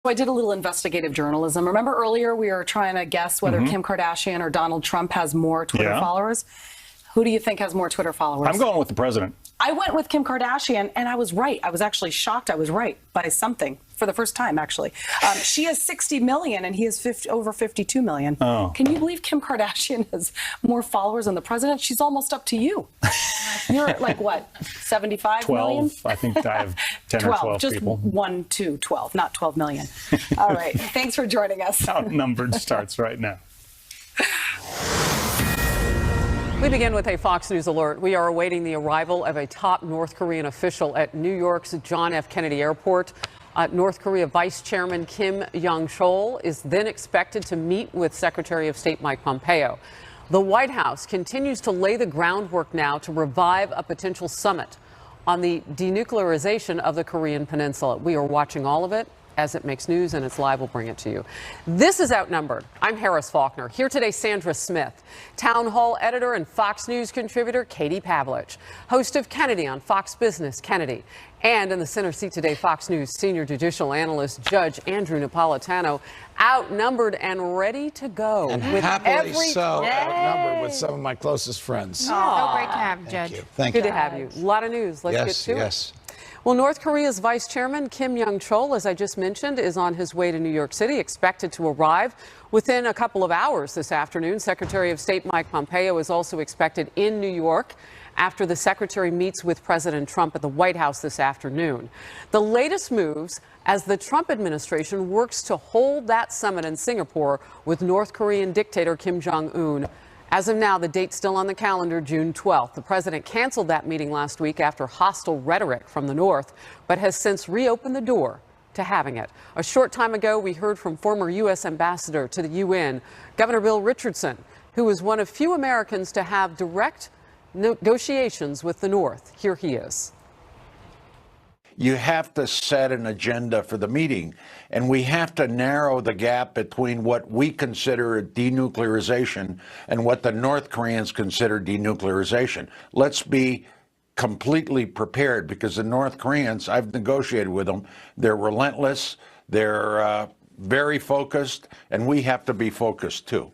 I did a little investigative journalism. Remember earlier we were trying to guess whether Kim Kardashian or Donald Trump has more Twitter followers? Who do you think has more Twitter followers? I'm going with the president. I went with Kim Kardashian, and I was right. I was actually shocked. I was right by something for the first time, actually. She has 60 million, and he has over 52 million. Oh. Can you believe Kim Kardashian has more followers than the president? She's almost up to you. You're at like, what, 75 million? 12. I think I have 10 or 12 just people. 1, 2, 12, not 12 million. All right. Thanks for joining us. Outnumbered starts right now. We begin with a Fox News alert. We are awaiting the arrival of a top North Korean official at New York's John F. Kennedy Airport. North Korea Vice Chairman Kim Jong-chol is then expected to meet with Secretary of State Mike Pompeo. The White House continues to lay the groundwork now to revive a potential summit on the denuclearization of the Korean Peninsula. We are watching all of it. As it makes news and it's live, we'll bring it to you. This is Outnumbered. I'm Harris Faulkner. Here today, Sandra Smith, Town Hall editor and Fox News contributor Katie Pavlich, host of Kennedy on Fox Business Kennedy, and in the center seat today, Fox News senior judicial analyst Judge Andrew Napolitano, outnumbered and ready to go. And with happily so outnumbered with some of my closest friends. So great to have you, Judge. Thank you. Good to have you. A lot of news. Let's get to it. Well, North Korea's Vice Chairman Kim Jong-chol, as I just mentioned, is on his way to New York City, expected to arrive within a couple of hours this afternoon. Secretary of State Mike Pompeo is also expected in New York after the secretary meets with President Trump at the White House this afternoon. The latest moves as the Trump administration works to hold that summit in Singapore with North Korean dictator Kim Jong-un. As of now, the date's still on the calendar, June 12th. The president canceled that meeting last week after hostile rhetoric from the North, but has since reopened the door to having it. A short time ago, we heard from former U.S. ambassador to the UN, Governor Bill Richardson, who is one of few Americans to have direct negotiations with the North. Here he is. You have to set an agenda for the meeting, and we have to narrow the gap between what we consider denuclearization and what the North Koreans consider denuclearization. Let's be completely prepared, because the North Koreans, I've negotiated with them, they're relentless, they're very focused, and we have to be focused too.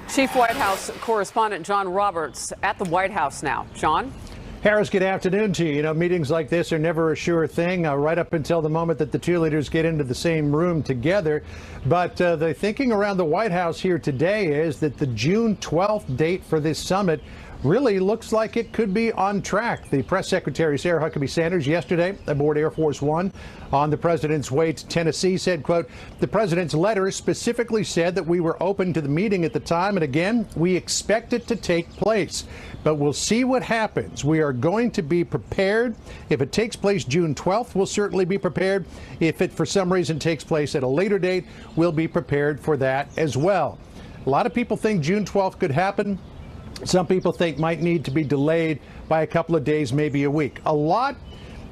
Chief White House correspondent John Roberts at the White House now. John? Harris, good afternoon to you. You know, meetings like this are never a sure thing, right up until the moment that the two leaders get into the same room together. But the thinking around the White House here today is that the June 12th date for this summit really looks like it could be on track. The press secretary, Sarah Huckabee Sanders, yesterday aboard Air Force One on the president's way to Tennessee said, quote, the president's letter specifically said that we were open to the meeting at the time. And again, we expect it to take place. But we'll see what happens. We are going to be prepared. If it takes place June 12th, we'll certainly be prepared. If it for some reason takes place at a later date, we'll be prepared for that as well. A lot of people think June 12th could happen. Some people think might need to be delayed by a couple of days, maybe a week. A lot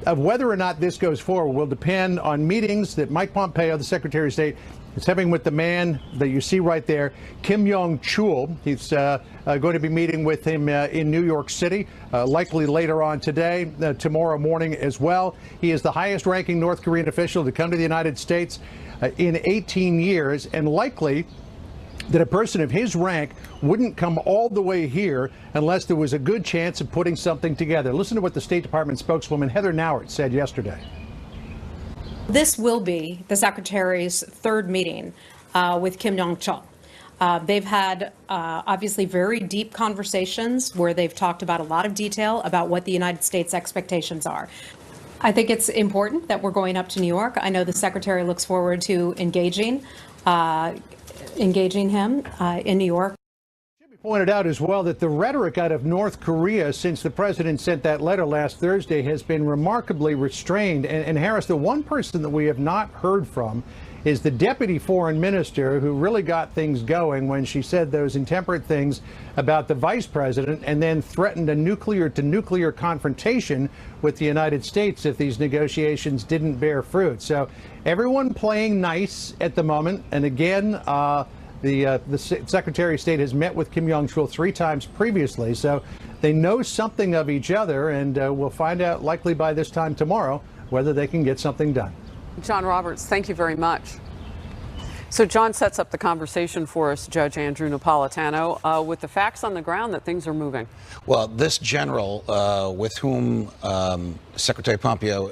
of whether or not this goes forward will depend on meetings that Mike Pompeo, the Secretary of State, is having with the man that you see right there, Kim Jong-chol. He's going to be meeting with him in New York City, likely later on today, tomorrow morning as well. He is the highest ranking North Korean official to come to the United States in 18 years, and likely that a person of his rank wouldn't come all the way here unless there was a good chance of putting something together. Listen to what the State Department spokeswoman Heather Nauert said yesterday. This will be the Secretary's third meeting with Kim Jong-chol. They've had obviously very deep conversations where they've talked about a lot of detail about what the United States expectations are. I think it's important that we're going up to New York. I know the Secretary looks forward to engaging him in New York. Pointed out as well that the rhetoric out of North Korea since the president sent that letter last Thursday has been remarkably restrained. And Harris, the one person that we have not heard from is the deputy foreign minister, who really got things going when she said those intemperate things about the vice president and then threatened a nuclear-to-nuclear confrontation with the United States if these negotiations didn't bear fruit. So everyone playing nice at the moment. And again, the Secretary of State has met with Kim Jong-chol 3 times previously, so they know something of each other, and we'll find out likely by this time tomorrow whether they can get something done. John Roberts, thank you very much. So John sets up the conversation for us, Judge Andrew Napolitano, with the facts on the ground that things are moving. Well, this general with whom Secretary Pompeo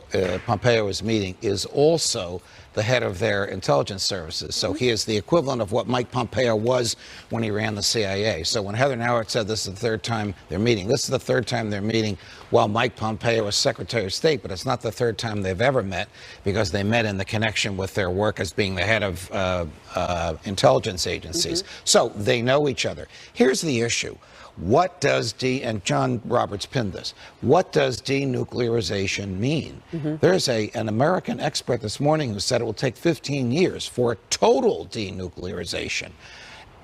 is meeting is also the head of their intelligence services. So he is the equivalent of what Mike Pompeo was when he ran the CIA. So when Heather Nauert said this is the third time they're meeting, this is the third time they're meeting while Mike Pompeo was Secretary of State, but it's not the third time they've ever met, because they met in the connection with their work as being the head of intelligence agencies. So they know each other. Here's the issue. What does and John Roberts pinned this, what does denuclearization mean? There's an American expert this morning who said it will take 15 years for total denuclearization.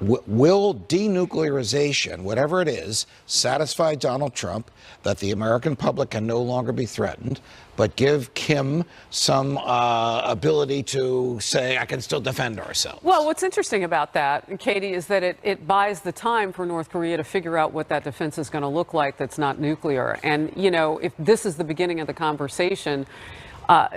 Will denuclearization, whatever it is, satisfy Donald Trump that the American public can no longer be threatened, but give Kim some ability to say, I can still defend ourselves? Well, what's interesting about that, Katie, is that it buys the time for North Korea to figure out what that defense is going to look like that's not nuclear. And, you know, if this is the beginning of the conversation,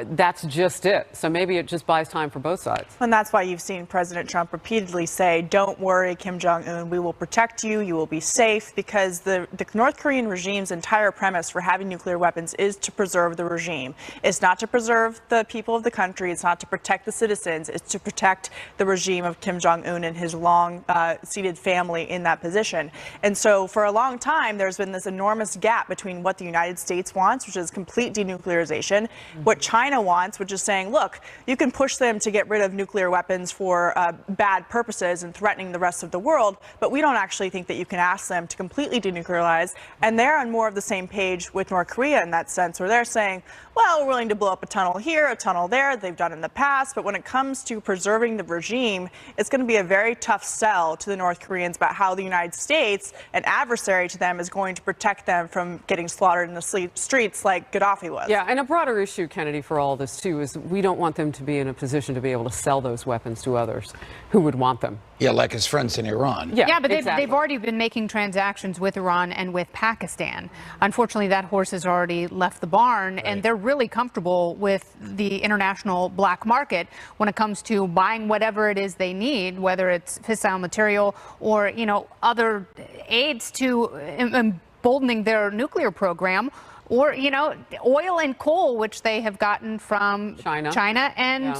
that's just it. So maybe it just buys time for both sides. And that's why you've seen President Trump repeatedly say, don't worry, Kim Jong-un, we will protect you, you will be safe, because the North Korean regime's entire premise for having nuclear weapons is to preserve the regime. It's not to preserve the people of the country, it's not to protect the citizens, it's to protect the regime of Kim Jong-un and his long-seated family in that position. And so for a long time, there's been this enormous gap between what the United States wants, which is complete denuclearization, what China wants, which is saying, look, you can push them to get rid of nuclear weapons for bad purposes and threatening the rest of the world, but we don't actually think that you can ask them to completely denuclearize. And they're on more of the same page with North Korea in that sense, where they're saying, well, we're willing to blow up a tunnel here, a tunnel there, they've done in the past, but when it comes to preserving the regime, it's going to be a very tough sell to the North Koreans about how the United States, an adversary to them, is going to protect them from getting slaughtered in the streets like Gaddafi was. Yeah, and a broader issue, Kennedy, for all this too, is we don't want them to be in a position to be able to sell those weapons to others who would want them. Yeah, like his friends in Iran. Yeah, but exactly. they've already been making transactions with Iran and with Pakistan. Unfortunately, that horse has already left the barn, and they're really comfortable with the international black market when it comes to buying whatever it is they need, whether it's fissile material or, you know, other aids to emboldening their nuclear program, or, you know, oil and coal, which they have gotten from China and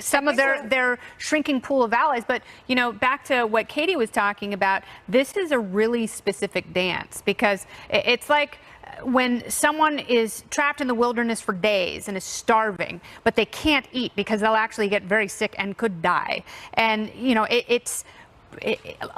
some of their shrinking pool of allies. But, you know, back to what Katie was talking about, this is a really specific dance, because it's like when someone is trapped in the wilderness for days and is starving, but they can't eat because they'll actually get very sick and could die. And, you know, it's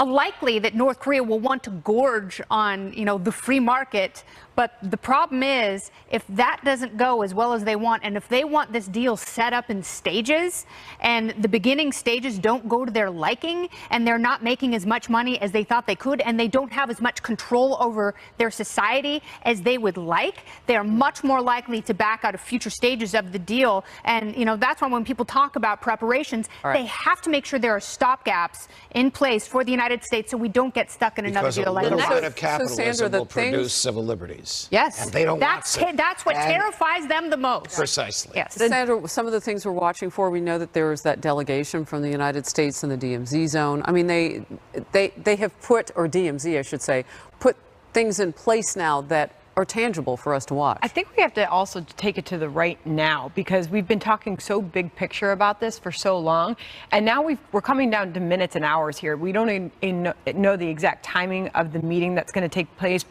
likely that North Korea will want to gorge on, you know, the free market. But the problem is, if that doesn't go as well as they want, and if they want this deal set up in stages, and the beginning stages don't go to their liking, and they're not making as much money as they thought they could, and they don't have as much control over their society as they would like, they're much more likely to back out of future stages of the deal. And, you know, that's why when people talk about preparations, they have to make sure there are stopgaps in place for the United States so we don't get stuck in another deal like that. Because a little bit of capitalism will produce civil liberties. Yes. And they don't want to. That's what terrifies them the most. Precisely. Yes. Sandra, some of the things we're watching for, we know that there is that delegation from the United States in the DMZ zone. I mean, they have put, or DMZ, I should say, put things in place now that are tangible for us to watch. I think we have to also take it to the right now, because we've been talking so big picture about this for so long, and now we're coming down to minutes and hours here. We don't even know the exact timing of the meeting that's going to take place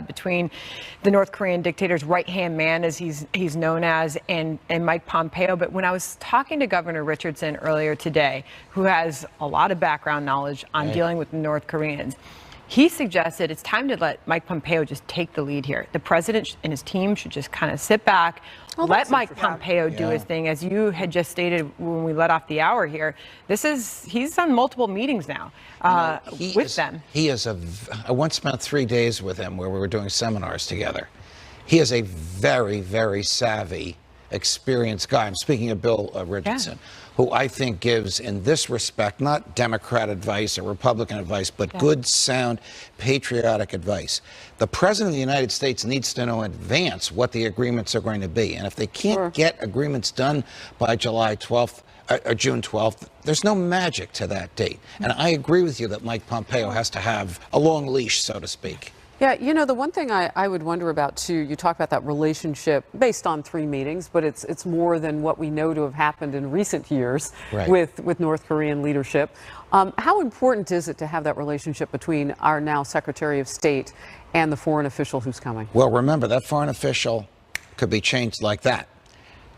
between the North Korean dictator's right-hand man, as he's known as, and Mike Pompeo. But when I was talking to Governor Richardson earlier today, who has a lot of background knowledge on dealing with the North Koreans, he suggested it's time to let Mike Pompeo just take the lead here. The president and his team should just kind of sit back, let Mike Pompeo do his thing. As you had just stated when we let off the hour here, he's on multiple meetings now with them. I once spent 3 days with him where we were doing seminars together. He is a very, very savvy, experienced guy. I'm speaking of Bill Richardson, who I think gives, in this respect, not Democrat advice or Republican advice, but good, sound, patriotic advice. The President of the United States needs to know in advance what the agreements are going to be. And if they can't get agreements done by July 12th, June 12th. There's no magic to that date. And I agree with you that Mike Pompeo has to have a long leash, so to speak. Yeah, you know, the one thing I would wonder about, too, you talk about that relationship based on 3 meetings, but it's more than what we know to have happened in recent years with North Korean leadership. How important is it to have that relationship between our now Secretary of State and the foreign official who's coming? Well, remember, that foreign official could be changed like that.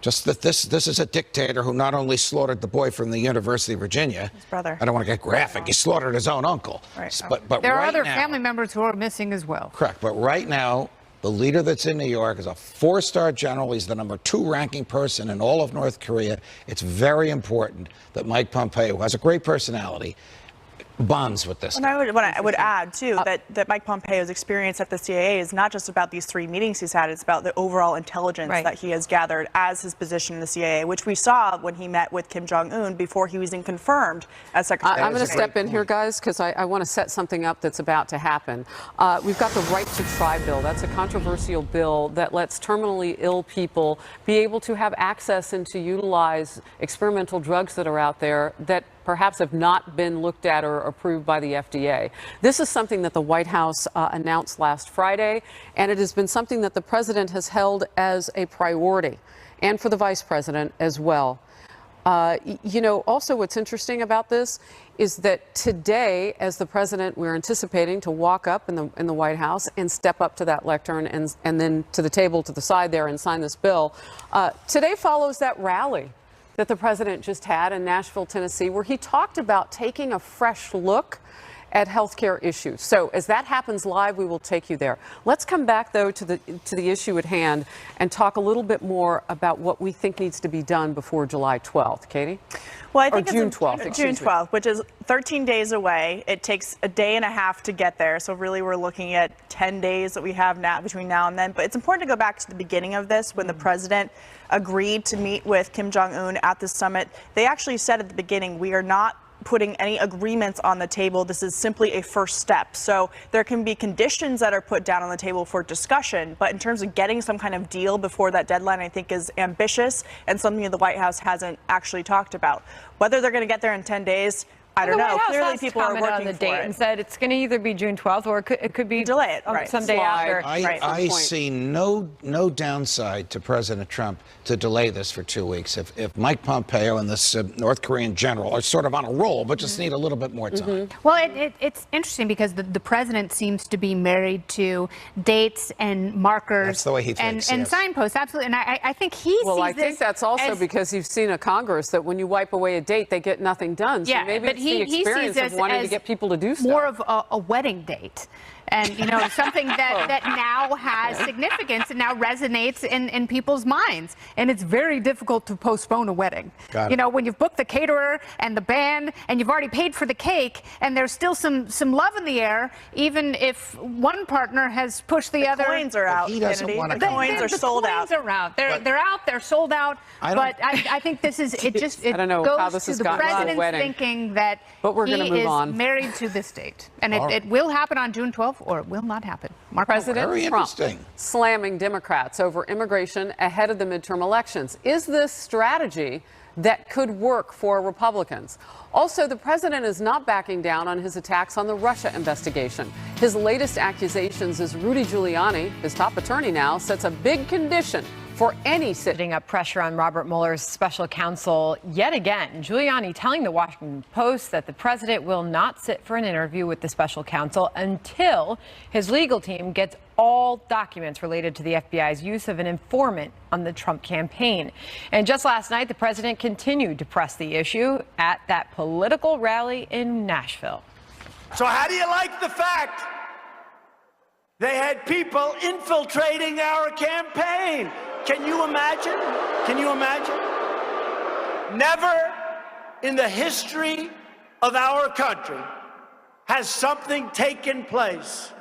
Just that this is a dictator who not only slaughtered the boy from the University of Virginia, his brother. I don't want to get graphic, he slaughtered his own uncle. Right. But there are right other now, family members who are missing as well. Correct. But right now, the leader that's in New York is a 4-star general. He's the #2 ranking person in all of North Korea. It's very important that Mike Pompeo, who has a great personality, bonds with this. And I would add, too, that Mike Pompeo's experience at the CIA is not just about these 3 meetings he's had. It's about the overall intelligence that he has gathered as his position in the CIA, which we saw when he met with Kim Jong-un before he was even confirmed as Secretary I'm going to step in here, guys, because I want to set something up that's about to happen. We've got the Right to Try bill. That's a controversial bill that lets terminally ill people be able to have access and to utilize experimental drugs that are out there that perhaps have not been looked at or approved by the FDA. This is something that the White House announced last Friday, and it has been something that the president has held as a priority, and for the vice president as well. You know, also what's interesting about this is that today, as the president, we're anticipating to walk up in the White House and step up to that lectern and then to the table to the side there and sign this bill. Today follows that rally that the president just had in Nashville, Tennessee, where he talked about taking a fresh look at healthcare issues. So as that happens live, we will take you there. Let's come back, though, to the issue at hand and talk a little bit more about what we think needs to be done before July 12th. Katie? Well, I think June 12th. June 12th, which is 13 days away. It takes a day and a half to get there. So really, we're looking at 10 days that we have now between now and then. But it's important to go back to the beginning of this when the president agreed to meet with Kim Jong-un at the summit. They actually said at the beginning, we are not putting any agreements on the table. This is simply a first step. So there can be conditions that are put down on the table for discussion, but in terms of getting some kind of deal before that deadline, I think is ambitious and something that the White House hasn't actually talked about. Whether they're going to get there in 10 days, I don't know. Clearly, people are working on the date for it and said it's going to either be June 12th or it could be delay it someday after. I see no downside to President Trump to delay this for 2 weeks. If Mike Pompeo and this North Korean general are sort of on a roll, but just need a little bit more time. Well, it's interesting because the president seems to be married to dates and markers. That's the way he thinks, and signposts, absolutely. And I think he sees Well, I think that's also because you've seen a Congress that when you wipe away a date, they get nothing done. So maybe it's the experience of wanting to get people to do stuff. More of a wedding date. And, you know, something that now has significance and now resonates in people's minds. And it's very difficult to postpone a wedding. You know, when you've booked the caterer and the band and you've already paid for the cake and there's still some love in the air, even if one partner has pushed the other. The coins are out, Kennedy. The coins are sold out. The coins are out. They're out. They're sold out. But I think this is, it I don't know goes how this to has the gotten to the president's wedding. thinking that But he is married to this date. And it will happen on June 12th. Or it will not happen. President Trump slamming Democrats over immigration ahead of the midterm elections. Is this strategy that could work for Republicans? Also, the president is not backing down on his attacks on the Russia investigation. His latest accusations is Rudy Giuliani, his top attorney now, sets a big condition for any sitting up pressure on Robert Mueller's special counsel yet again. Giuliani telling the Washington Post that the president will not sit for an interview with the special counsel until his legal team gets all documents related to the FBI's use of an informant on the Trump campaign. And just last night, the president continued to press the issue at that political rally in Nashville. So how do you like the fact they had people infiltrating our campaign? Can you imagine? Can you imagine? Never in the history of our country has something taken place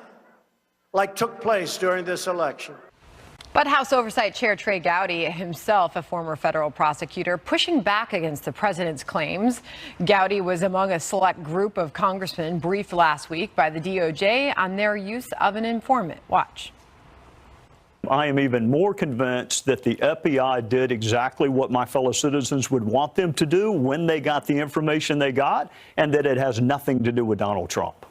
like took place during this election. But House Oversight Chair Trey Gowdy, himself a former federal prosecutor, pushing back against the president's claims. Gowdy was among a select group of congressmen briefed last week by the DOJ on their use of an informant. Watch. I am even more convinced that the FBI did exactly what my fellow citizens would want them to do when they got the information they got, and that it has nothing to do with Donald Trump.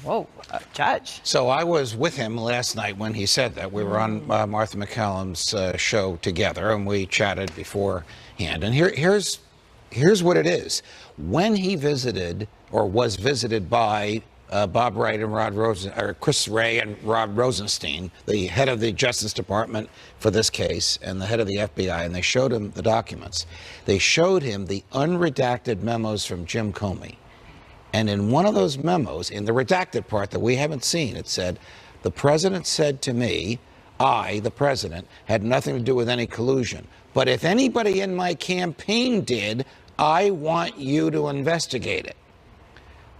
Whoa, Judge. So I was with him last night when he said that. We were on Martha McCallum's show together, and we chatted beforehand. And here's what it is. When he visited, or was visited by Bob Wright and Chris Wray and Rod Rosenstein, the head of the Justice Department for this case and the head of the FBI, and they showed him the documents. They showed him the unredacted memos from Jim Comey. And in one of those memos, in the redacted part that we haven't seen, it said, the president said to me, I, the president, had nothing to do with any collusion. But if anybody in my campaign did, I want you to investigate it.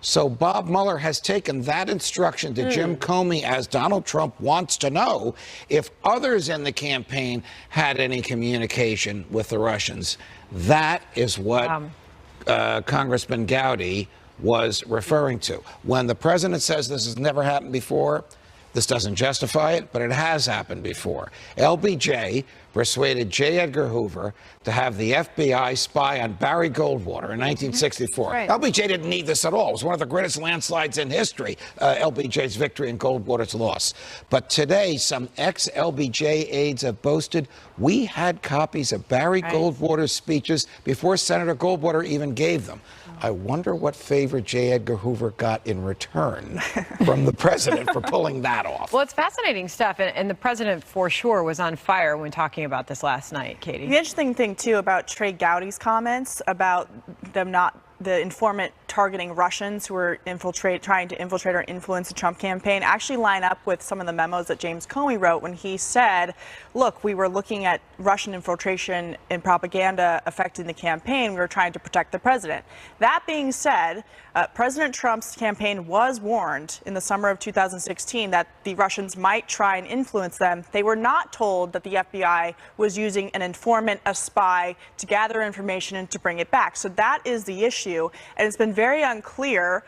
So Bob Mueller has taken that instruction to Jim Comey as Donald Trump wants to know if others in the campaign had any communication with the Russians. That is what Congressman Gowdy was referring to. When the president says this has never happened before, this doesn't justify it, but it has happened before. LBJ persuaded J. Edgar Hoover to have the FBI spy on Barry Goldwater in 1964. Right. LBJ didn't need this at all. It was one of the greatest landslides in history, LBJ's victory and Goldwater's loss. But today, some ex-LBJ aides have boasted we had copies of Barry Goldwater's speeches before Senator Goldwater even gave them. I wonder what favor J. Edgar Hoover got in return from the president for pulling that off. Well, it's fascinating stuff, and the president for sure was on fire when talking about this last night, Katie. The interesting thing, too, about Trey Gowdy's comments about them not, the informant targeting Russians who were trying to infiltrate or influence the Trump campaign actually line up with some of the memos that James Comey wrote when he said, look, we were looking at Russian infiltration and propaganda affecting the campaign. We were trying to protect the president. That being said, President Trump's campaign was warned in the summer of 2016 that the Russians might try and influence them. They were not told that the FBI was using an informant, a spy, to gather information and to bring it back. So that is the issue. And it's been very unclear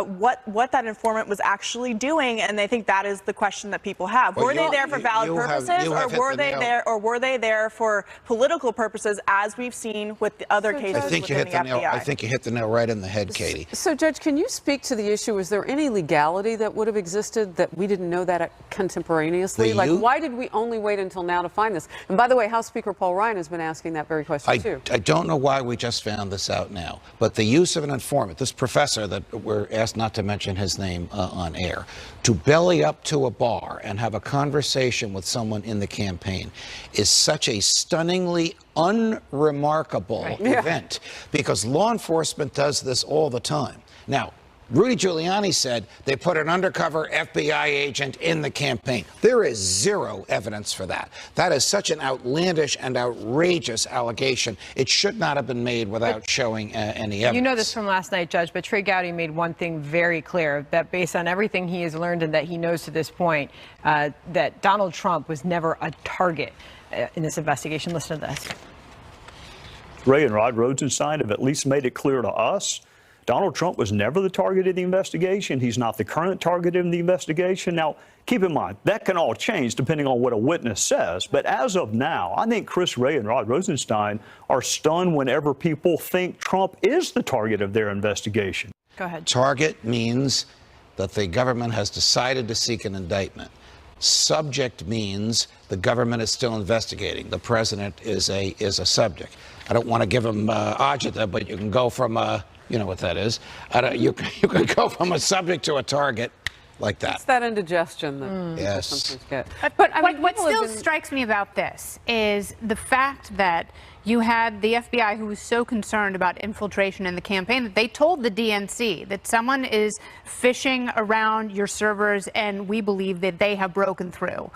what that informant was actually doing, and I think that is the question that people have. Were they there for valid purposes, or were they there for political purposes, as we've seen with the other cases within the FBI? I think you hit the nail right in the head, Katie. So, Judge, can you speak to the issue? Is there any legality that would have existed that we didn't know that contemporaneously? Why did we only wait until now to find this? And by the way, House Speaker Paul Ryan has been asking that very question, too. I don't know why we just found this out now, but the use of an informant, this professor that we're asked not to mention his name on air, to belly up to a bar and have a conversation with someone in the campaign is such a stunningly unremarkable event, because law enforcement does this all the time. Now, Rudy Giuliani said they put an undercover FBI agent in the campaign. There is zero evidence for that. That is such an outlandish and outrageous allegation. It should not have been made without showing any evidence. You know this from last night, Judge, but Trey Gowdy made one thing very clear, that based on everything he has learned and that he knows to this point, that Donald Trump was never a target in this investigation. Listen to this. Ray and Rod Rosenstein have at least made it clear to us Donald Trump was never the target of the investigation. He's not the current target of the investigation. Now, keep in mind, that can all change depending on what a witness says. But as of now, I think Chris Wray and Rod Rosenstein are stunned whenever people think Trump is the target of their investigation. Go ahead. Target means that the government has decided to seek an indictment. Subject means the government is still investigating. The president is a subject. I don't want to give him agita, but you can go from you know what that is. You can go from a subject to a target like that. It's that indigestion that yes. sometimes get. But I mean, what still strikes me about this is the fact that you had the FBI, who was so concerned about infiltration in the campaign, that they told the DNC that someone is fishing around your servers, and we believe that they have broken through.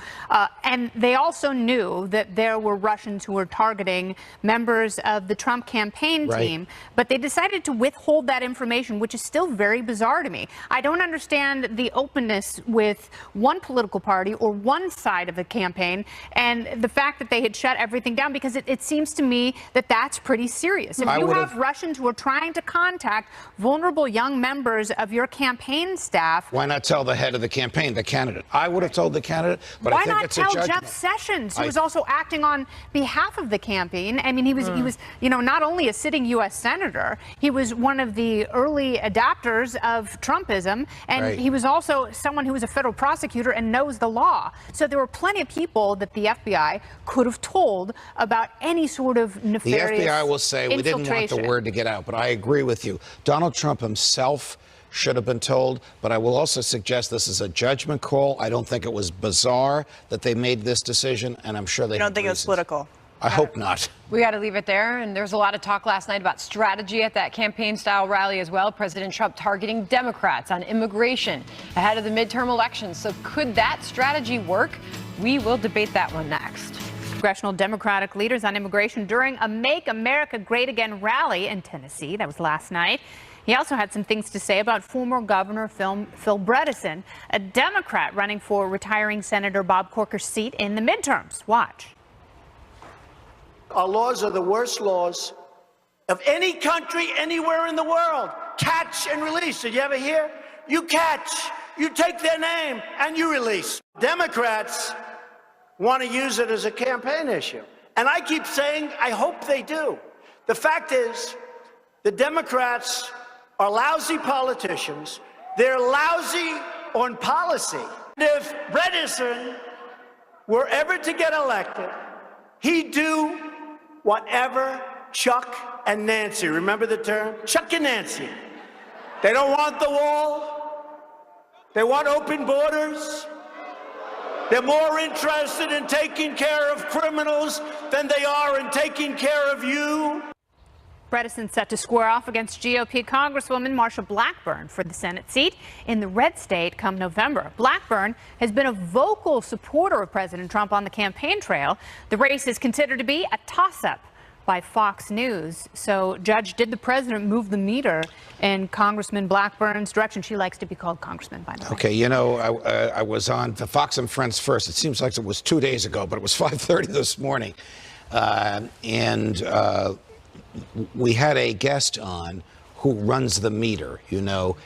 And they also knew that there were Russians who were targeting members of the Trump campaign team, but they decided to withhold that information, which is still very bizarre to me. I don't understand the openness with one political party or one side of the campaign, and the fact that they had shut everything down, because it seems to me me that that's pretty serious. If you have Russians who are trying to contact vulnerable young members of your campaign staff. Why not tell the head of the campaign, the candidate? I would have told the candidate, but I think it's a judgment. Why not tell Jeff Sessions, who was also acting on behalf of the campaign? I mean, he was, not only a sitting U.S. senator, he was one of the early adopters of Trumpism, and he was also someone who was a federal prosecutor and knows the law. So there were plenty of people that the FBI could have told about any sort of nefarious The FBI will say we didn't want the word to get out, but I agree with you. Donald Trump himself should have been told, but I will also suggest this is a judgment call. I don't think it was bizarre that they made this decision, and I'm sure they don't think it was political. I hope not. We got to leave it there. And there's a lot of talk last night about strategy at that campaign-style rally as well. President Trump targeting Democrats on immigration ahead of the midterm elections. So could that strategy work? We will debate that one next. Congressional Democratic leaders on immigration during a Make America Great Again rally in Tennessee. That was last night. He also had some things to say about former Governor Phil Bredesen, a Democrat running for retiring Senator Bob Corker's seat in the midterms. Watch. Our laws are the worst laws of any country anywhere in the world. Catch and release. Did you ever hear? You catch, you take their name, and you release. Democrats want to use it as a campaign issue. And I keep saying, I hope they do. The fact is, the Democrats are lousy politicians. They're lousy on policy. If Bredesen were ever to get elected, he'd do whatever Chuck and Nancy, remember the term? Chuck and Nancy. They don't want the wall. They want open borders. They're more interested in taking care of criminals than they are in taking care of you. Bredesen set to square off against GOP Congresswoman Marsha Blackburn for the Senate seat in the red state come November. Blackburn has been a vocal supporter of President Trump on the campaign trail. The race is considered to be a toss-up by Fox News. So, Judge, did the president move the meter in Congressman Blackburn's direction? She likes to be called Congressman, by the way. Okay, I was on the Fox and Friends first. It seems like it was 2 days ago, but it was 5:30 this morning. We had a guest on who runs the meter.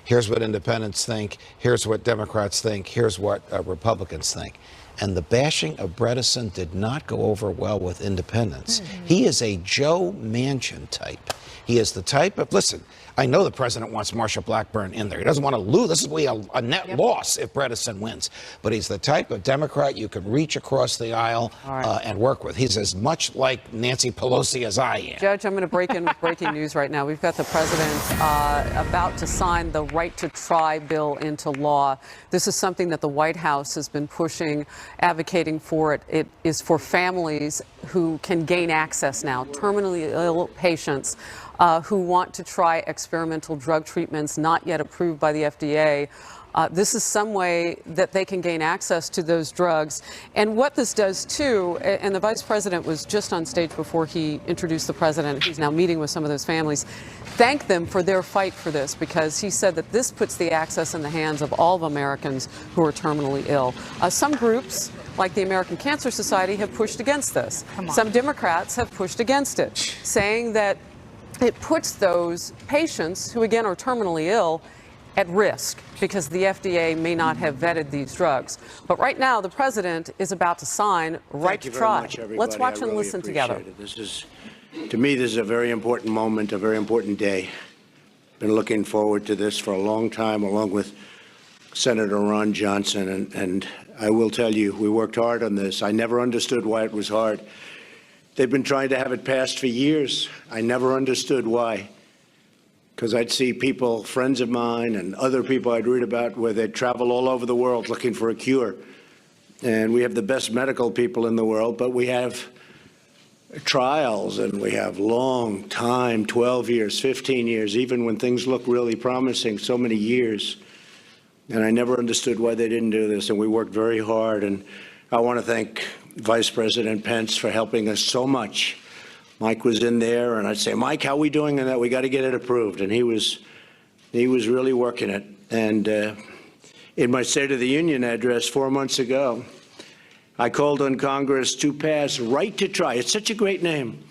Here's what independents think, here's what Democrats think, here's what Republicans think. And the bashing of Bredesen did not go over well with independents. He is a Joe Manchin type. He is the type of, listen, I know the president wants Marsha Blackburn in there. He doesn't want to lose. This will be a net loss if Bredesen wins. But he's the type of Democrat you can reach across the aisle and work with. He's as much like Nancy Pelosi as I am. Judge, I'm going to break in with breaking news right now. We've got the president about to sign the Right to Try bill into law. This is something that the White House has been pushing, advocating for it. It is for families who can gain access now, terminally ill patients who want to try experimental drug treatments not yet approved by the FDA. This is some way that they can gain access to those drugs. And what this does, too, and the vice president was just on stage before he introduced the president. He's now meeting with some of those families. Thank them for their fight for this, because he said that this puts the access in the hands of all of Americans who are terminally ill. Some groups, like the American Cancer Society, have pushed against this. Some Democrats have pushed against it, saying that it puts those patients who, again, are terminally ill at risk because the FDA may not have vetted these drugs. But right now, the president is about to sign Right to Try. Let's watch and listen together. This is, to me, this is a very important moment, a very important day. Been looking forward to this for a long time, along with Senator Ron Johnson. And I will tell you, we worked hard on this. I never understood why it was hard. They've been trying to have it passed for years. I never understood why. Because I'd see people, friends of mine and other people I'd read about, where they'd travel all over the world looking for a cure. And we have the best medical people in the world, but we have trials and we have long time, 12 years, 15 years, even when things look really promising, so many years. And I never understood why they didn't do this, and we worked very hard. And I want to thank Vice President Pence for helping us so much. Mike was in there, and I'd say, Mike, how are we doing on that? We got to get it approved. And he was really working it. And in my State of the Union address 4 months ago, I called on Congress to pass Right to Try. It's such a great name.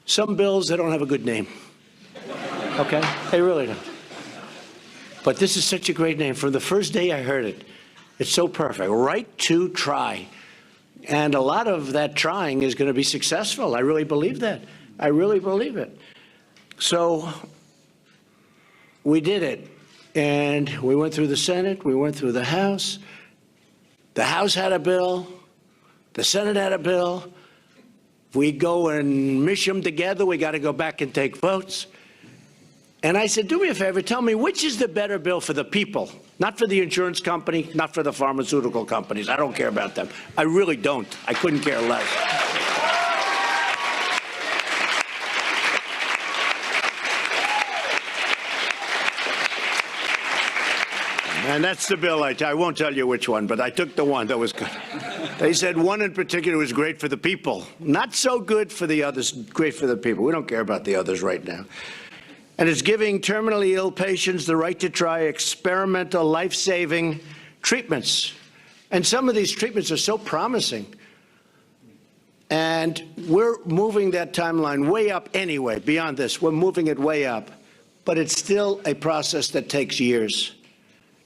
Some bills, they don't have a good name. Okay? They really don't. But this is such a great name. From the first day I heard it, it's so perfect. Right to try. And a lot of that trying is going to be successful. I really believe that. I really believe it. So we did it. And we went through the Senate. We went through the House. The House had a bill. The Senate had a bill. If we go and mish them together, we got to go back and take votes. And I said, do me a favor, tell me which is the better bill for the people, not for the insurance company, not for the pharmaceutical companies. I don't care about them. I really don't. I couldn't care less. And that's the bill I won't tell you which one, but I took the one that was good. They said one in particular was great for the people. Not so good for the others, great for the people. We don't care about the others right now. And it's giving terminally ill patients the right to try experimental life-saving treatments. And some of these treatments are so promising. And we're moving that timeline way up anyway, beyond this. We're moving it way up. But it's still a process that takes years.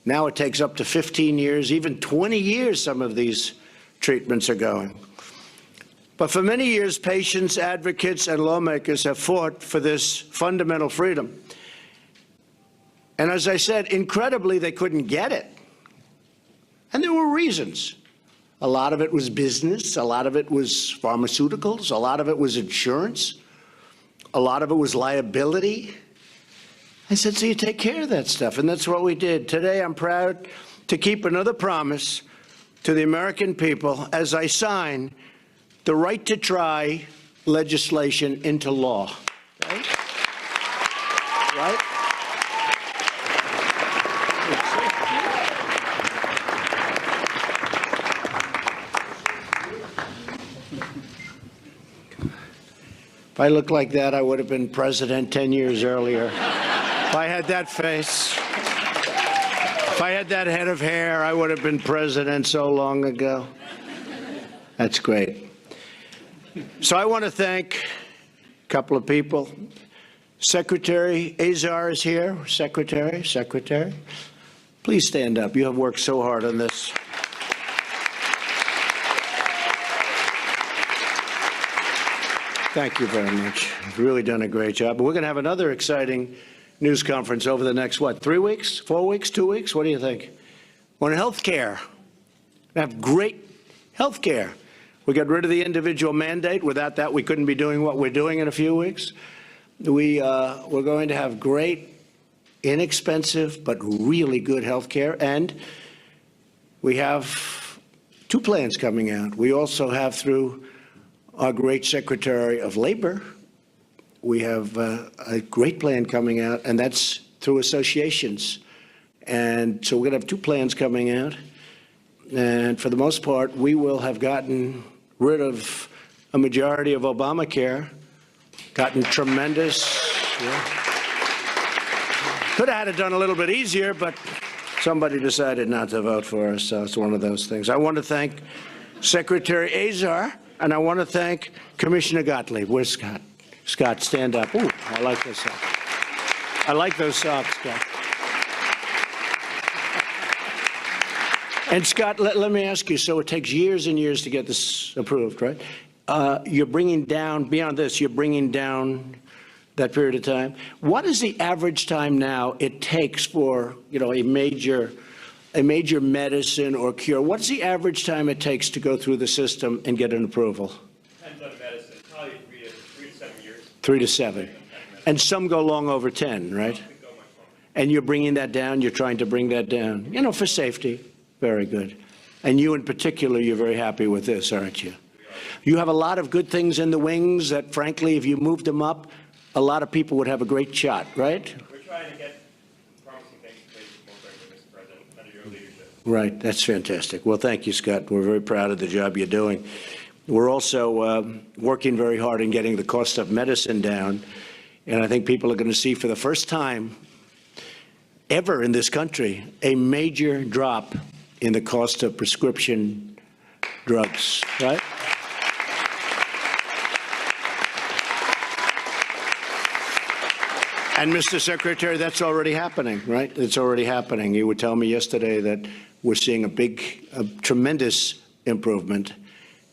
Now it takes up to 15 years, even 20 years some of these treatments are going. But for many years, patients, advocates, and lawmakers have fought for this fundamental freedom. And as I said, incredibly, they couldn't get it. And there were reasons. A lot of it was business. A lot of it was pharmaceuticals. A lot of it was insurance. A lot of it was liability. I said, so you take care of that stuff. And that's what we did. Today, I'm proud to keep another promise to the American people as I sign the right to try legislation into law. Right? Right? If I looked like that, I would have been president 10 years earlier. If I had that face, if I had that head of hair, I would have been president so long ago. That's great. So I want to thank a couple of people. Secretary Azar is here. Secretary. Please stand up. You have worked so hard on this. Thank you very much. You've really done a great job. We're going to have another exciting news conference over the next, 3 weeks, 4 weeks, 2 weeks? What do you think? On health care. We have great health care. We got rid of the individual mandate. Without that, we couldn't be doing what we're doing in a few weeks. We're going to have great, inexpensive, but really good health care. And we have 2 plans coming out. We also have, through our great Secretary of Labor, we have a great plan coming out, and that's through associations. And so we're going to have 2 plans coming out. And for the most part, we will have gotten rid of a majority of Obamacare, gotten tremendous. Could have had it done a little bit easier, but somebody decided not to vote for us, so it's one of those things. I want to thank Secretary Azar, and I want to thank Commissioner Gottlieb. Where's Scott? Scott, stand up. Ooh, I like those socks. I like those socks, Scott. And Scott, let me ask you, so it takes years and years to get this approved, right? You're bringing down, beyond this, you're bringing down that period of time. What is the average time now it takes for, a major medicine or cure? What's the average time it takes to go through the system and get an approval? Depends on medicine. Probably 3 to 7 years. 3 to 7. And some go long over 10, right? And you're bringing that down? You're trying to bring that down, for safety. Very good. And you in particular, you're very happy with this, aren't you? You have a lot of good things in the wings that, frankly, if you moved them up, a lot of people would have a great shot, right? We're trying to get promising things in place more quickly, Mr. President, under your leadership. Right. That's fantastic. Well, thank you, Scott. We're very proud of the job you're doing. We're also working very hard in getting the cost of medicine down. And I think people are going to see for the first time ever in this country a major drop in the cost of prescription drugs, right? And Mr. Secretary, that's already happening, right? It's already happening. You would tell me yesterday that we're seeing a tremendous improvement,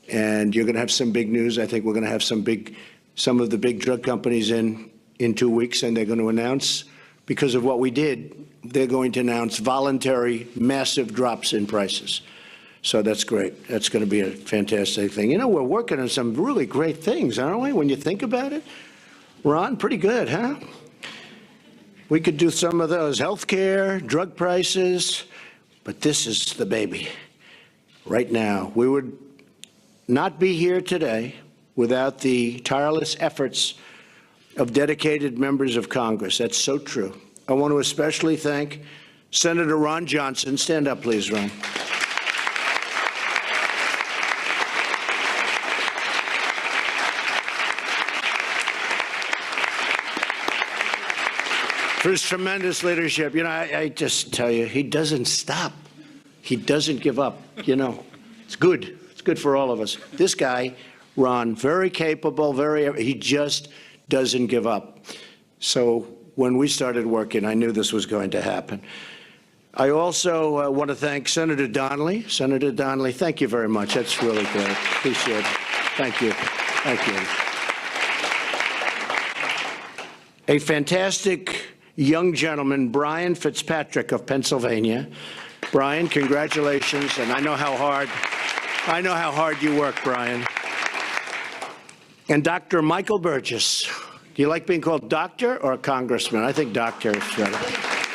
and you're going to have some big news. I think we're going to have some of the big drug companies in 2 weeks, and they're going to announce, because of what we did, they're going to announce voluntary, massive drops in prices. So that's great. That's going to be a fantastic thing. You know, we're working on some really great things, aren't we, when you think about it? Ron, pretty good, huh? We could do some of those, healthcare, drug prices, but this is the baby. Right now, we would not be here today without the tireless efforts of dedicated members of Congress. That's so true. I want to especially thank Senator Ron Johnson. Stand up, please, Ron. For his tremendous leadership. You know, I just tell you, he doesn't stop. He doesn't give up. You know, it's good. It's good for all of us. This guy, Ron, very capable, he just doesn't give up. So when we started working, I knew this was going to happen. I also want to thank Senator Donnelly. Senator Donnelly, thank you very much. That's really great. Appreciate it. Thank you. Thank you. A fantastic young gentleman, Brian Fitzpatrick of Pennsylvania. Brian, congratulations, and I know how hard you work, Brian. And Dr. Michael Burgess. Do you like being called doctor or congressman? I think doctor is better.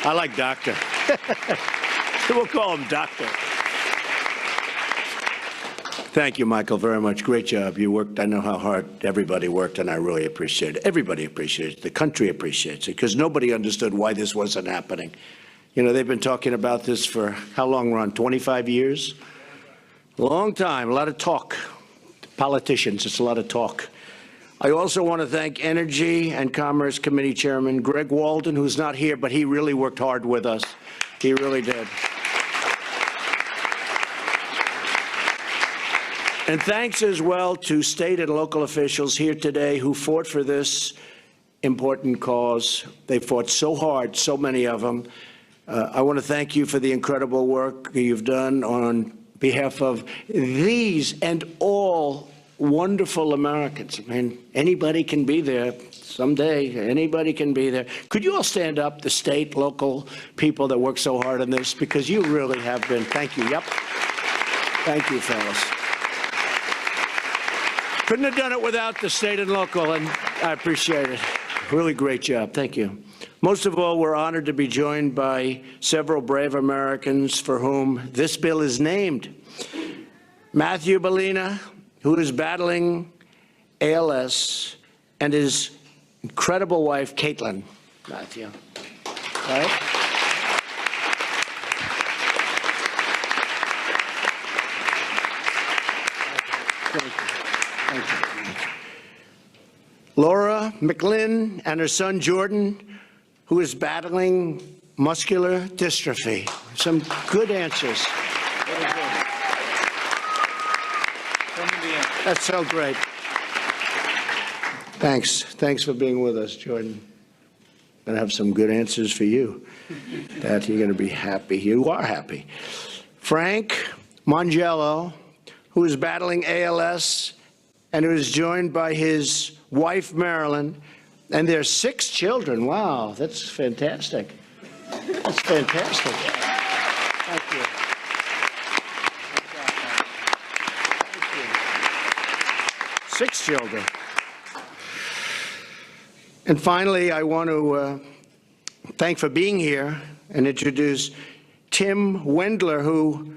I like doctor. We'll call him doctor. Thank you, Michael, very much. Great job. You worked. I know how hard everybody worked, and I really appreciate it. Everybody appreciates it. The country appreciates it, because nobody understood why this wasn't happening. You know, they've been talking about this for how long, Ron? 25 years? A long time. A lot of talk. Politicians, it's a lot of talk. I also want to thank Energy and Commerce Committee Chairman Greg Walden, who's not here, but he really worked hard with us. He really did. And thanks as well to state and local officials here today who fought for this important cause. They fought so hard, so many of them. I want to thank you for the incredible work you've done on behalf of these and all wonderful Americans. I mean, anybody can be there someday. Anybody can be there. Could you all stand up, the state, local people that work so hard on this? Because you really have been. Thank you. Yep. Thank you, fellas. Couldn't have done it without the state and local, and I appreciate it. Really great job. Thank you. Most of all, we're honored to be joined by several brave Americans for whom this bill is named. Matthew Bellina, who is battling ALS, and his incredible wife, Caitlin. Matthew. Right? Thank you. Thank you. Laura McLinn and her son Jordan, who is battling muscular dystrophy. Some good answers. That's so great. Thanks. Thanks for being with us, Jordan. I'm going to have some good answers for you. That you're going to be happy. You are happy. Frank Mongello, who is battling ALS, and who is joined by his wife, Marilyn, and their 6 children. Wow, that's fantastic. That's fantastic. Thank you. Thank you. 6 children. And finally, I want to thank for being here and introduce Tim Wendler, who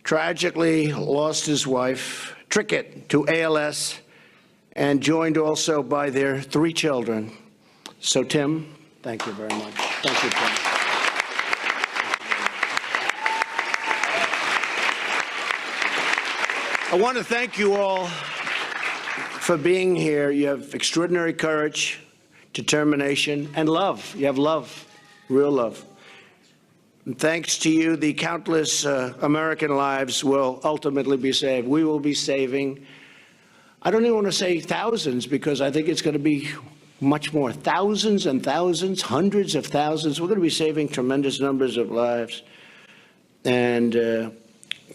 tragically lost his wife, Trickett, to ALS, and joined also by their 3 children. So, Tim, thank you very much. Thank you, Tim. I want to thank you all for being here. You have extraordinary courage, determination, and love. You have love, real love. And thanks to you, the countless American lives will ultimately be saved. We will be saving, I don't even want to say thousands, because I think it's going to be much more, thousands and thousands, hundreds of thousands. We're going to be saving tremendous numbers of lives. And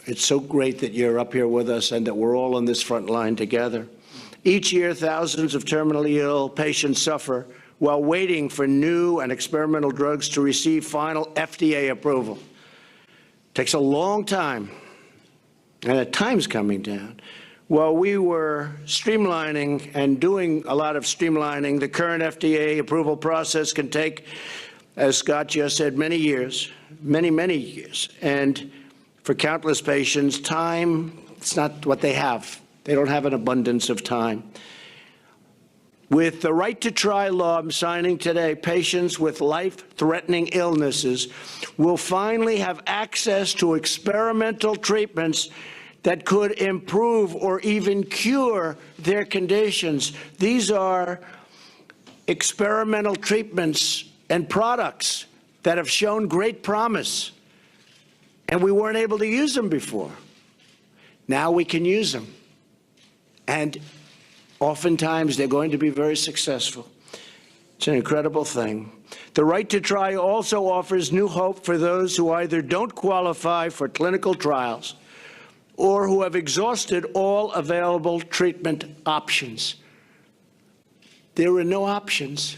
it's so great that you're up here with us and that we're all on this front line together. Each year, thousands of terminally ill patients suffer while waiting for new and experimental drugs to receive final FDA approval. It takes a long time, and the time's coming down. While we were streamlining and doing a lot of streamlining, the current FDA approval process can take, as Scott just said, many years, many years. And for countless patients, time, it's not what they have. They don't have an abundance of time. With the right to try law I'm signing today, patients with life-threatening illnesses will finally have access to experimental treatments that could improve or even cure their conditions. These are experimental treatments and products that have shown great promise, and we weren't able to use them before. Now we can use them, and oftentimes they're going to be very successful. It's an incredible thing. The right to try also offers new hope for those who either don't qualify for clinical trials or who have exhausted all available treatment options. There were no options,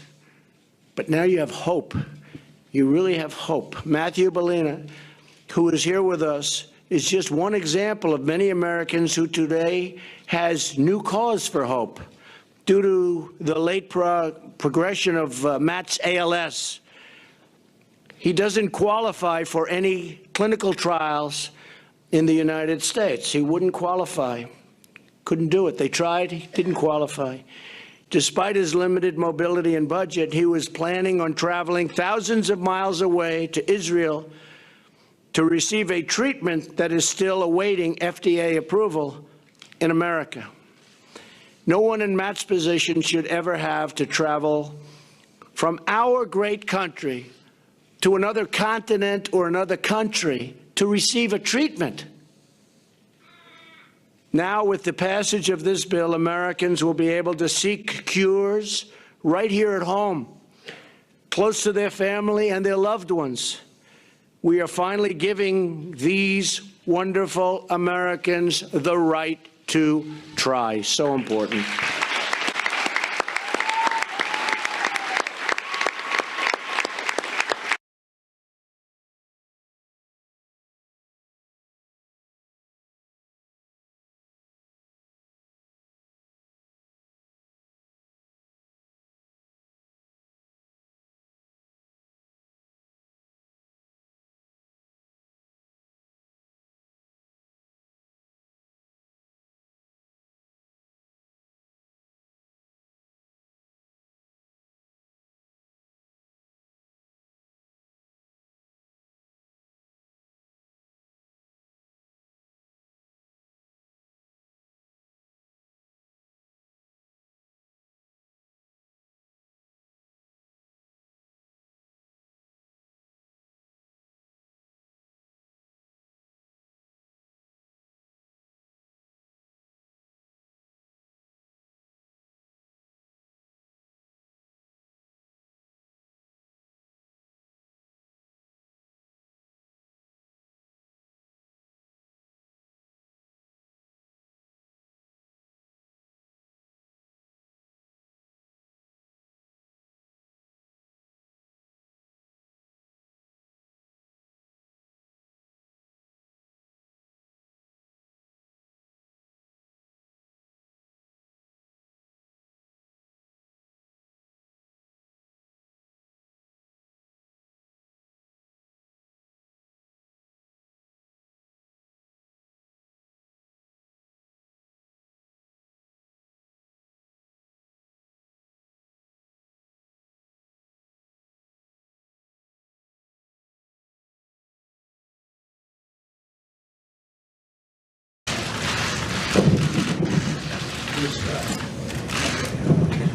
but now you have hope. You really have hope. Matthew Bellina, who is here with us, is just one example of many Americans who today has new cause for hope due to the late progression of Matt's ALS. He doesn't qualify for any clinical trials in the United States. He wouldn't qualify. Couldn't do it. They tried. He didn't qualify. Despite his limited mobility and budget, he was planning on traveling thousands of miles away to Israel to receive a treatment that is still awaiting FDA approval in America. No one in Matt's position should ever have to travel from our great country to another continent or another country to receive a treatment. Now, with the passage of this bill, Americans will be able to seek cures right here at home, close to their family and their loved ones. We are finally giving these wonderful Americans the right to try. So important.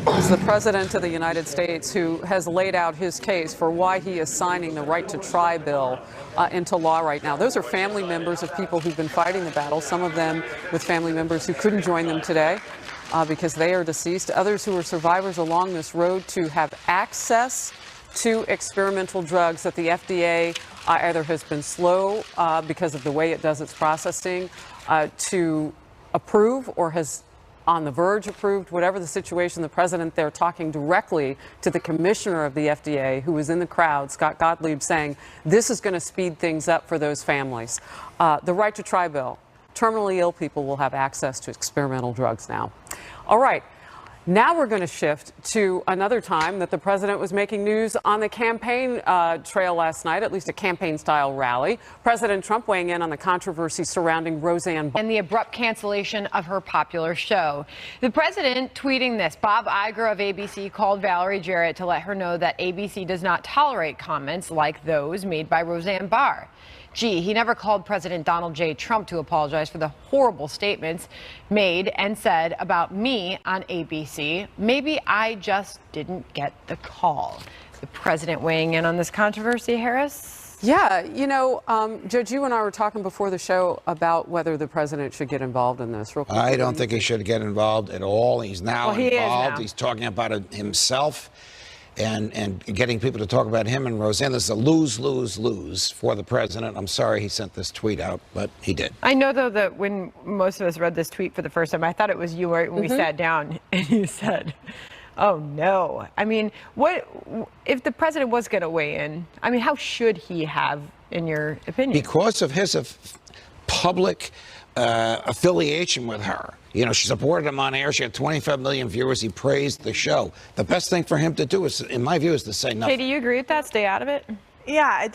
This is the President of the United States who has laid out his case for why he is signing the right to try bill into law right now. Those are family members of people who've been fighting the battle, some of them with family members who couldn't join them today. because they are deceased. Others who are survivors along this road to have access to experimental drugs that the FDA either has been slow because of the way it does its processing to approve or has on the verge approved, whatever the situation, the president there talking directly to the commissioner of the FDA who was in the crowd, Scott Gottlieb, saying this is going to speed things up for those families. The right to try bill. Terminally ill people will have access to experimental drugs now. All right. Now we're going to shift to another time that the president was making news on the campaign trail last night, at least a campaign-style rally. President Trump weighing in on the controversy surrounding Roseanne and the abrupt cancellation of her popular show. The president tweeting this: Bob Iger of ABC called Valerie Jarrett to let her know that ABC does not tolerate comments like those made by Roseanne Barr. Gee, he never called President Donald J. Trump to apologize for the horrible statements made and said about me on ABC. Maybe I just didn't get the call. The president weighing in on this controversy, Harris? Yeah, you know, Judge, you and I were talking before the show about whether the president should get involved in this. Real quick, I don't think he should get involved at all. He's now involved. He's talking about it himself. And getting people to talk about him and Roseanne. This is a lose for the president. I'm sorry he sent this tweet out, but he did. I know, though, that when most of us read this tweet for the first time, I thought it was you when we sat down and you said, oh, no. I mean, what if the president was going to weigh in? I mean, how should he have, in your opinion? Because of his public affiliation with her. You know, she supported him on air. She had 25 million viewers. He praised the show. The best thing for him to do is, in my view, is to say nothing. Hey, do you agree with that? Stay out of it? Yeah,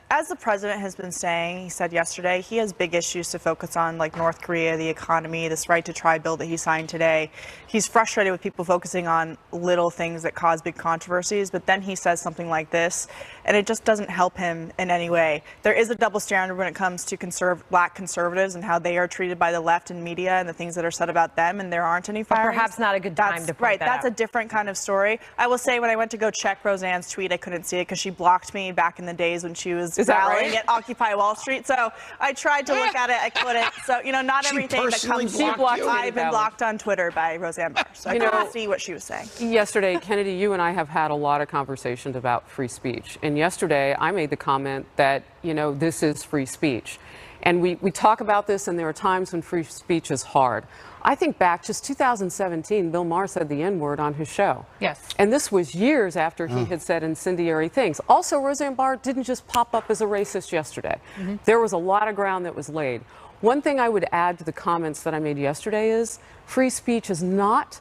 as the president has been saying, he said yesterday, he has big issues to focus on, like North Korea, the economy, this right to try bill that he signed today. He's frustrated with people focusing on little things that cause big controversies, but then he says something like this, and it just doesn't help him in any way. There is a double standard when it comes to black conservatives and how they are treated by the left and media and the things that are said about them, and there aren't any firings. Perhaps not a good time to point that That's out. a different kind of story. I will say, when I went to go check Roseanne's tweet, I couldn't see it because she blocked me back in the days when she was rallying at Occupy Wall Street. So I tried to look at it, I couldn't. So, you know, not everything that comes I've been blocked on Twitter by Roseanne Barr. So I couldn't see what she was saying. Yesterday, Kennedy, you and I have had a lot of conversations about free speech. And yesterday, I made the comment that, you know, this is free speech. And we talk about this, and there are times when free speech is hard. I think back just 2017, Bill Maher said the N-word on his show. Yes. And this was years after he had said incendiary things. Also, Roseanne Barr didn't just pop up as a racist yesterday. There was a lot of ground that was laid. One thing I would add to the comments that I made yesterday is free speech is not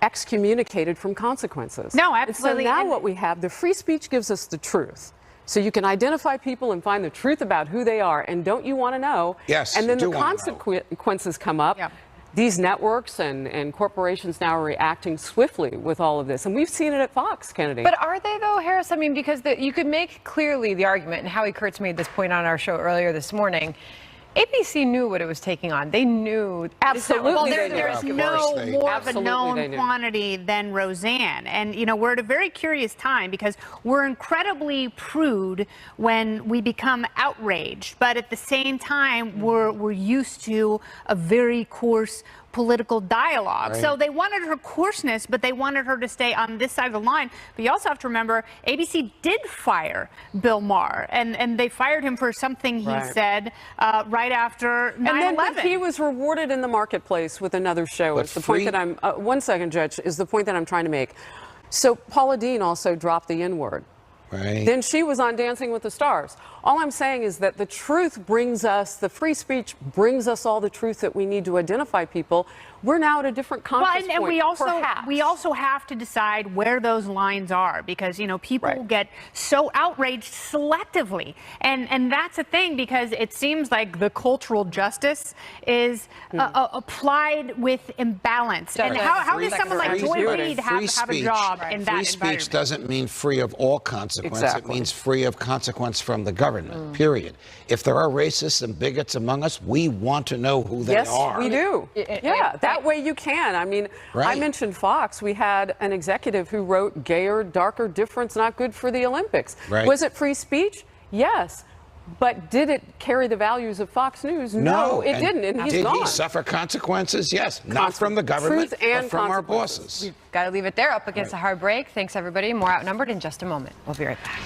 excommunicated from consequences. No, absolutely. And so now what we have, the free speech gives us the truth. So you can identify people and find the truth about who they are. And don't you want to know? Yes, and then I do the wanna know. consequences come up. Yeah. These networks and corporations now are reacting swiftly with all of this. And we've seen it at Fox, Kennedy. But are they, though, Harris? I mean, because you could make clearly the argument, and Howie Kurtz made this point on our show earlier this morning, ABC knew what it was taking on. They knew. Absolutely. Well, there's no more of a known quantity than Roseanne. And, you know, we're at a very curious time because we're incredibly prude when we become outraged. But at the same time, we're used to a very coarse political dialogue. Right. So they wanted her coarseness, but they wanted her to stay on this side of the line. But you also have to remember, ABC did fire Bill Maher, and they fired him for something he said right after 9/11. And then he was rewarded in the marketplace with another show. But It's the point that I'm, one second, Judge, is the point that I'm trying to make. So Paula Deen also dropped the N-word. Right. Then she was on Dancing with the Stars. All I'm saying is that the truth brings us, the free speech brings us all the truth that we need to identify people. We're now at a different conscious point. And we also have to decide where those lines are, because, you know, people get so outraged selectively, and that's a thing, because it seems like the cultural justice is applied with imbalance. And how does someone like Joy Reid have a job in that Free speech environment? doesn't mean free of all consequence. Exactly. It means free of consequence from the government, period. If there are racists and bigots among us, we want to know who they are. Yes, we do. Yeah, that way you can. I mean, I mentioned Fox. We had an executive who wrote gayer, darker, difference, not good for the Olympics. Right. Was it free speech? Yes. But did it carry the values of Fox News? No, it didn't, and he's gone. Did he suffer consequences? Yes, not from the government, but from our bosses. We've got to leave it there. Up against a hard break. Thanks, everybody. More Outnumbered in just a moment. We'll be right back.